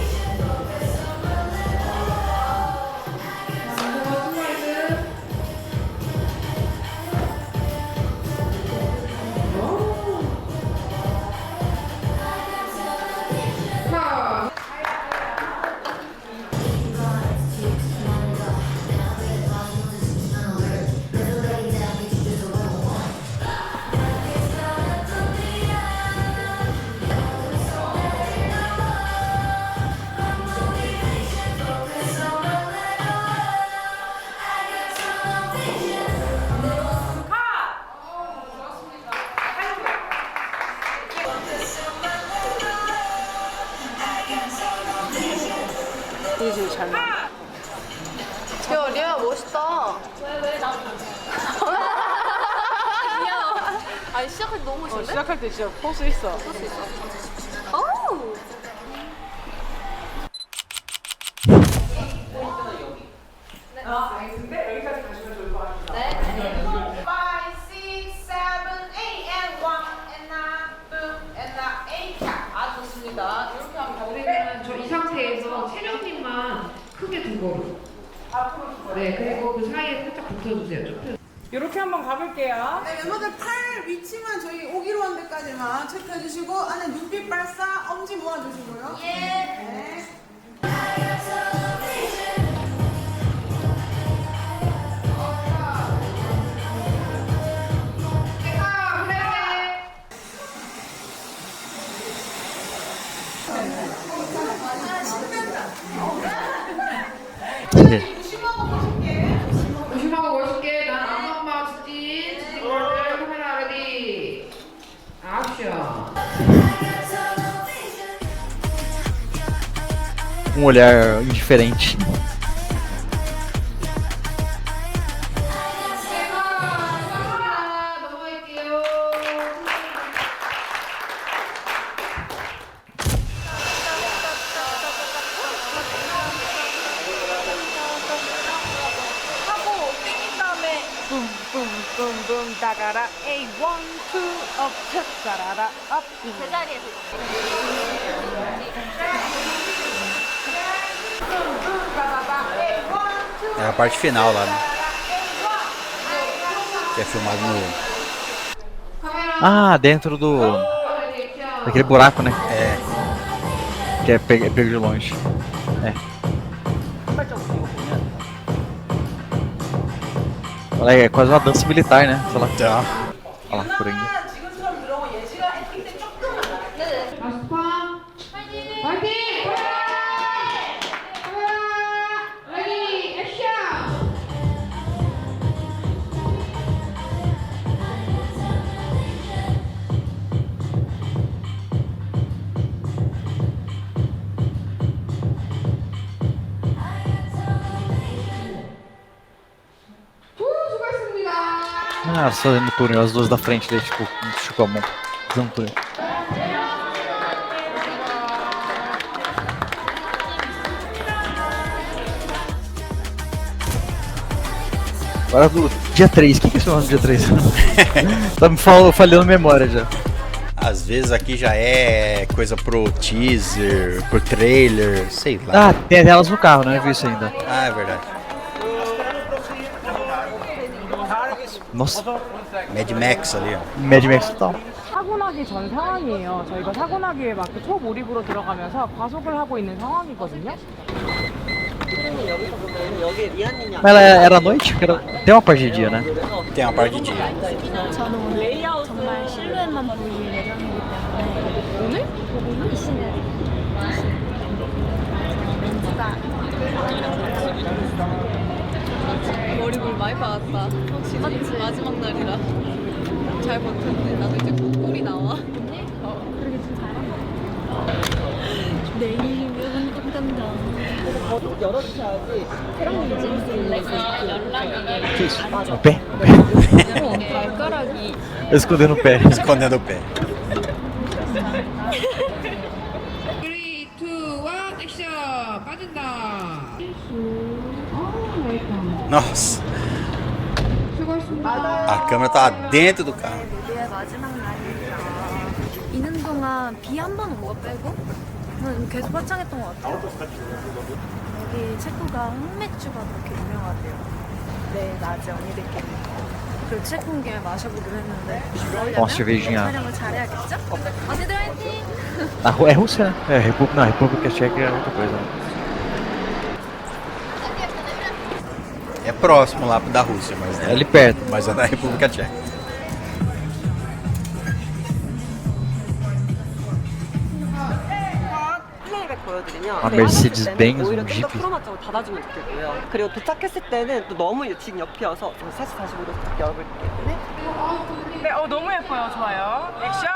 이게 제일 잘 나와.
리아 멋있다. 귀여워. 아니 시작할 때 너무 멋있는데?
시작할 때 진짜 포스 있어.
어우.
우리는 저 이 상태에서 체력님만 크게 두 걸음. 네, 그리고 그 사이에 살짝 붙여주세요. 좁혀.
이렇게 한번 가볼게요.
네, 멤버들 팔 위치만 저희 오기로 한 데까지만 체크해주시고 안에 눈빛 발사, 엄지 모아주시고요. 예. 네.
네.
조심하고 멋있게. 난 안엄마 수진. 카메라 레디. 액션.
Olhar indiferente.
넘어갈게요.
하고 땡긴 다음에 붐붐붐붐 다가라 A 1, 2 업, 차라라 업.
제자리에서.
É a parte final lá, né? Que é filmado no.
Ah, dentro do. Daquele buraco, né?
É.
Que é pego de longe. É. Olha aí, é quase uma dança militar, né? Sei lá.
Tá.
Olha lá, por aí.
지금처럼 들어오고 예지가 액팅 때 조금만 나갈게요.
마스파. 화이팅! 카메라 레디 액션. 수고하셨습니다.
Ah, só fazendo túnel, as duas da frente dele, tipo, esticou a mão. Fazendo túnel. Agora do dia 3, o que é esse nome do dia 3? Tá me falhando a memória já.
Às vezes aqui já é coisa pro teaser, pro trailer, sei lá.
Ah, tem elas no carro, né? Eu vi isso ainda.
Ah, é verdade.
Nossa,
Mad Max ali, ó.
Mad Max total.
사고 나기 전 상황이에요. 저희가 사고 나기에 맞게 초몰입으로 들어가면서 과속을 하고 있는 상황이거든요.
Mas ela era à noite? Tem uma parte de dia, né?
Tem uma parte de dia.
저는 오늘 정말 실루엣만 보일 예정이기 때문에 오늘? 이 씬을 머리볼 많이 박았다. 맞지? 마지막 날이라 잘 버텼네. 나도 이제 곧 꿀이 나와. 언니? 그러게 좀 잘한다. 내일이면 끝난다.
열어주셔야지.
Que isso? O pé?
발가락이
Escondendo o pé.
Escondendo o pé.
3, 2, 1 액션. 빠진다.
Nossa.
수고하셨습니다.
A câmera tá dentro do carro.
무대의 마지막 날입니다. 있는 동안 비 한 번 온 거 빼고 계속 화창했던 것 같아요. 여기 체코가 흑맥주가 그렇게 유명하대요. 네, 낮에 언니들끼리. 그리고 체코 온 김에 마셔보기로 했는데
Uma cervejinha.
촬영을 잘해야겠죠? 언니들 화이팅!
É Rússia, né? É, não, República Tcheca é outra coisa.
É próximo lá da Rússia, mas
É ali perto.
mas é da República Tcheca.
플레이백 보여드리면
아, 메르세데스
때는
벤츠
오히려 좀 더
지피.
프로마적으로 닫아주면 좋겠고요. 그리고 도착했을 때는 또 너무 지금 옆이어서 345도 딱 열어볼게요. 네.
네, 너무 예뻐요. 좋아요. 액션!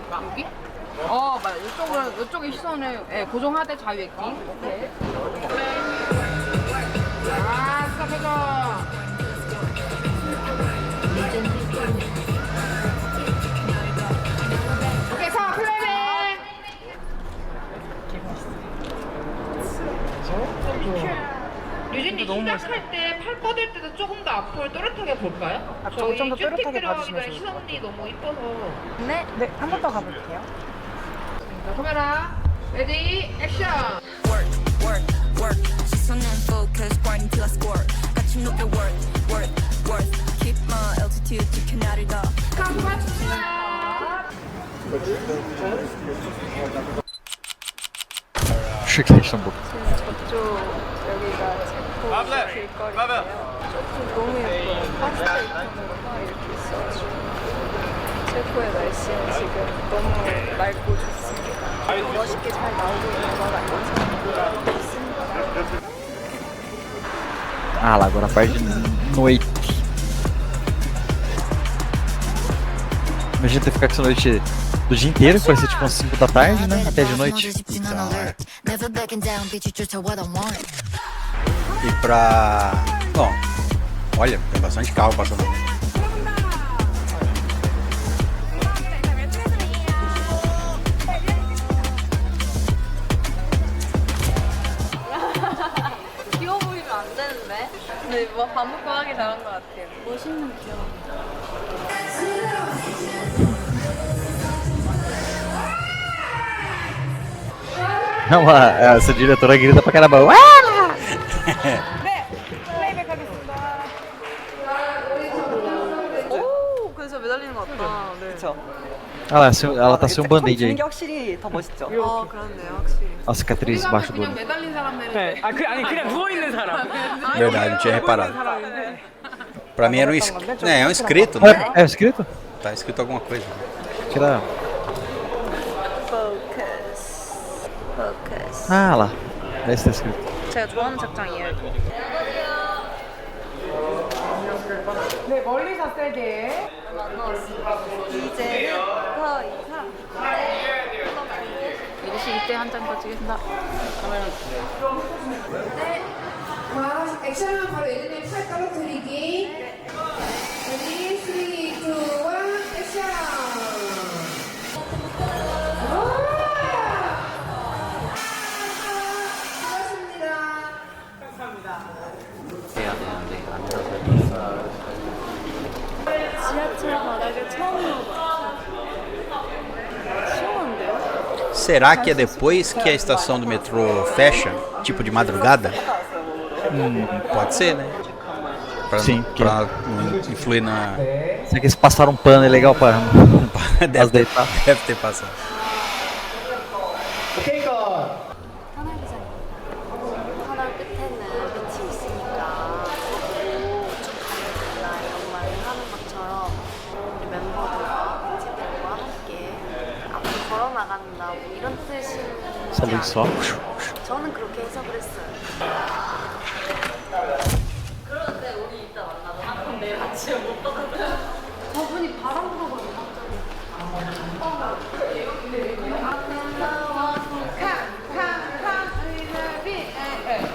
남기? 맞아. 이쪽에 시선을 고정하되 자유했기. 오케이. 스탑해줘. 오케이, 플레이백. 유진이 시작할 때 팔 뻗을 때도 조금 더 앞을 또렷하게 볼까요?
앞쪽을 좀더 또렷하게
쭉
봐주시면
들어가기가
좋을 것
시선이 너무 이뻐서.
네.
네, 한 번 더 가볼게요.
자, 카메라 레디 액션.
work, work, work. 시선은 focus, grinding till I score. 같이 높여 work, work, work. Keep my altitude, 지켜 나를 더.
Chique Luxemburgo.
저쪽 여기가 체코 길거리인데요. 저쪽 너무 예뻐요. 파스타 이렇게 이렇게 있어가지고 체코의 날씨는 지금 너무 맑고 좋습니다. 멋있게 잘 나오고 있는 건 아니지만 좋습니다.
Ah, lá agora a parte de noite. Imagina ter que ficar com essa noite do dia inteiro, que vai ser tipo umas 5 da tarde, né? Até de noite.
Never backing down, bitch, just what I want.
E pra... Bom, olha, tem bastante carro passando.
귀여워 보이면 안 되는데? 근데 뭐 반복과 하기 잘한 것 같아요. 멋있는 귀여워.
Não, essa diretora grita pra caramba. Uá!
네, 플레이백 하겠습니다.
오, 그래서 매달리는 것 같다. 네.
그렇죠.
Ah lá, ela tá sem um band-aid
주는
aí.
게 확실히 더 멋있죠.
그렇네요, 확실히.
A cicatriz embaixo do
그냥
olho.
매달린 사람 내는.
네, 아니 그냥 누워 있는 사람.
Verdade, não tinha reparado.
사람인데.
Pra mim era um, é um escrito, né?
É escrito?
Tá escrito alguma coisa.
Tira.
Focus. Focus.
Ah lá. Esse tá escrito.
제가 좋아하는 책장이에요.
네, 멀리서 세게.
이제는 더 이상. 이것이 이때 한 장 더 찍겠습니다.
자, 액션 바로 예진님 팔 떨어뜨리기. 레디 3, 2, 1, 액션.
해야 되는데 앉아서
지하철 바닥에 처음 넣어봐. 시원한데요?
Será que é depois que a estação do metrô fecha? Tipo de madrugada? Pode ser, né? Pra,
Sim,
pra não influir na...
Será que eles passaram um pano é legal pra
deve, ter,
deitar?
deve ter passado.
터널 끝에는 빛이 있으니까 보고 쭉 가면 달라 이런 말을 하는 것처럼 우리 멤버들과 팬들과 함께 앞으로 걸어나간다 뭐 이런 뜻이
Essa luz só.
저는 그렇게 해석을 했어요. 그런데 우리 이따 만나면 한번 내일 아침에 못 받았어요. 저분이 바람 불어가지고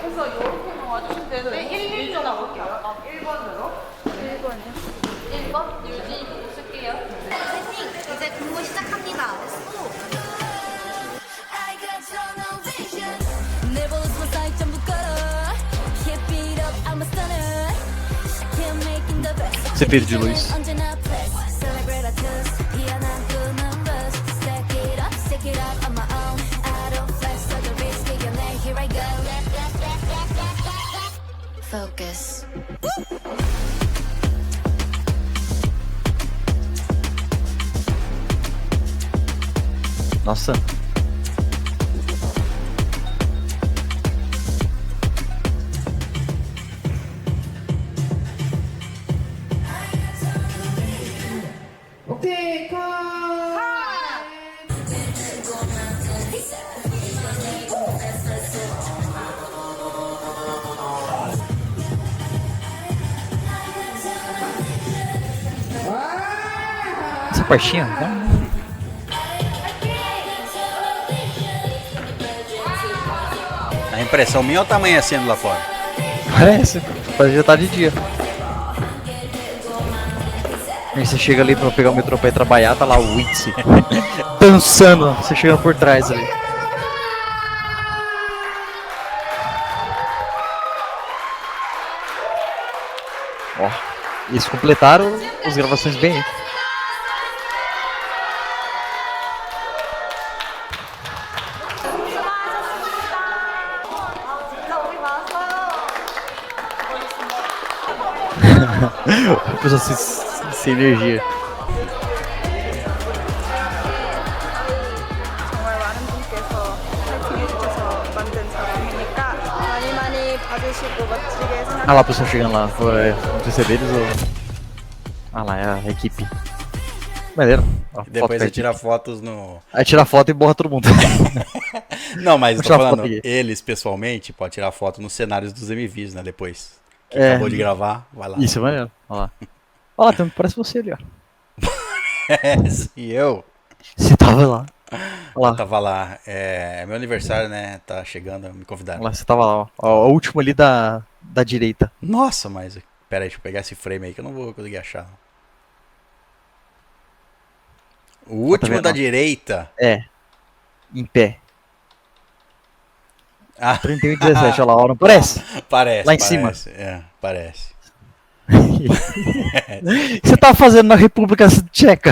그래서 이렇게만 와주시면 되는데 1번 나올게요. 1번으로.
1번이요?
Esse efeito de luz.
언제나 press, celebrate a twist. 희한한 두 numbers, stack it up, stick it up on my own. I don't flex, so the risk 이겨내. Here I go. Focus.
Nossa.
오케이 컷.
Essa partinha, né?
A impressão minha ou tá amanhecendo lá fora?
Parece, parece que já tá de dia. Aí você chega ali pra pegar o metrô pra ir trabalhar, tá lá o Witzy dançando, você chega por trás ali. Ó, eles completaram as gravações bem, hein? A pessoa sem energia.
정말 많은 분께서 파이팅 해주셔서 만든 작품이니까 많이 많이 봐주시고 멋지게 생각.
Ah lá, a pessoa chegando lá. Não sei se é deles ou. Ah lá, é a equipe. Maneiro. Ó,
Depois
foto
você tira fotos no.
Aí tira foto e borra todo mundo.
Não, mas eu
Vou
tô
tirar foto
falando,
aqui.
eles pessoalmente pode tirar foto nos cenários dos MVs, né? Depois. Que
É.
acabou de gravar, vai lá.
Isso é maneiro. Olha lá. Olha lá, tem um que parece você ali, ó.
E eu?
Você tava lá. Olha lá.
Eu tava lá. É meu aniversário, né? Tá chegando, me convidaram.
Olha lá, você tava lá, ó. Ó, o último ali da direita.
Nossa, mas. Pera aí, deixa eu pegar esse frame aí que eu não vou conseguir achar. O último
vendo,
da
ó?
direita.
É. Em pé.
Ah.
31 e 17, olha lá, ó, não parece?
Parece.
Lá em
parece.
cima.
É, parece.
O que você tava fazendo na República Tcheca?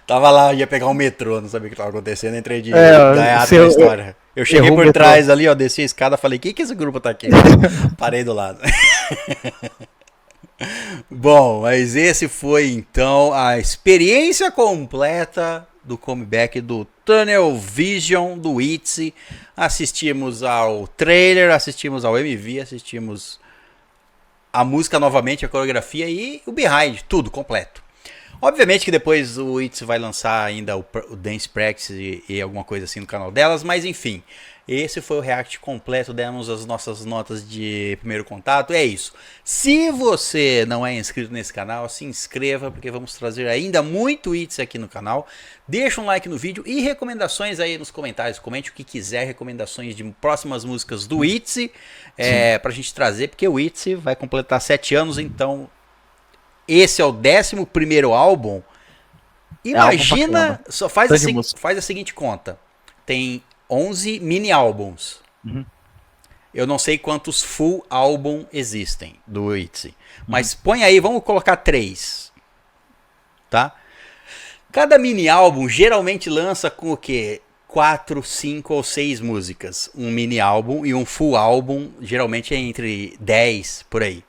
Tava lá, ia pegar um metrô, não sabia o que tava acontecendo, entrei de
É,
gaiato
você-
na história. Eu cheguei
errou o
por
metrô.
trás ali, ó, desci a escada, falei, que esse grupo tá aqui? Parei do lado. Bom, mas esse foi então a experiência completa do comeback do Tunnel Vision do ITZY. Assistimos ao trailer, assistimos ao MV, assistimos a música novamente, a coreografia e o behind, tudo completo. Obviamente que depois o ITZY vai lançar ainda o Dance Practice e alguma coisa assim no canal delas, mas enfim, esse foi o react completo, demos as nossas notas de primeiro contato, é isso. Se você não é inscrito nesse canal, se inscreva, porque vamos trazer ainda muito ITZY aqui no canal. Deixa um like no vídeo e recomendações aí nos comentários, comente o que quiser, recomendações de próximas músicas do ITZY, pra gente trazer, porque o ITZY vai completar 7 anos, então... Esse é o 11º álbum. Imagina, só faz a seguinte conta. Tem 11 mini álbuns.
Uhum.
Eu não sei quantos full álbum existem do ITZY. Mas põe aí, vamos colocar 3. Tá? Cada mini álbum geralmente lança com o quê? 4, 5 ou 6 músicas. Um mini álbum e um full álbum geralmente é entre 10 por aí.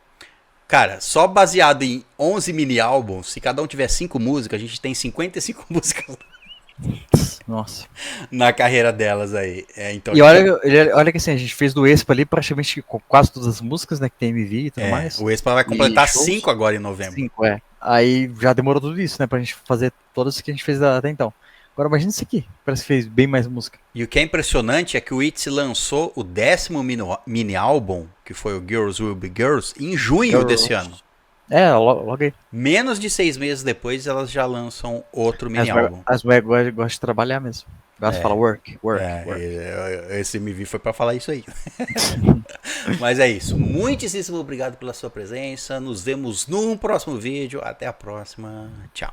Cara, só baseado em 11 mini álbuns, se cada um tiver 5 músicas, a gente tem 55 músicas
Nossa.
na carreira delas aí. Então,
E olha que assim, a gente fez do Expa ali praticamente quase todas as músicas, né, que tem MV e tudo mais.
o Expa vai completar
E shows.
5 agora em novembro.
5, é. Aí já demorou tudo isso, né, pra gente fazer todas que a gente fez até então. Agora imagina isso aqui, parece que fez bem mais música.
E o que é impressionante é que o ITZY lançou o 10º mini álbum, que foi o Girls Will Be Girls, em junho desse ano.
É, logo aí.
Menos de 6 meses depois, elas já lançam outro mini álbum.
As mulheres gostam de trabalhar mesmo. Gostam de falar work.
Esse MV foi pra falar isso aí. Mas é isso. Muitíssimo obrigado pela sua presença. Nos vemos num próximo vídeo. Até a próxima. Tchau.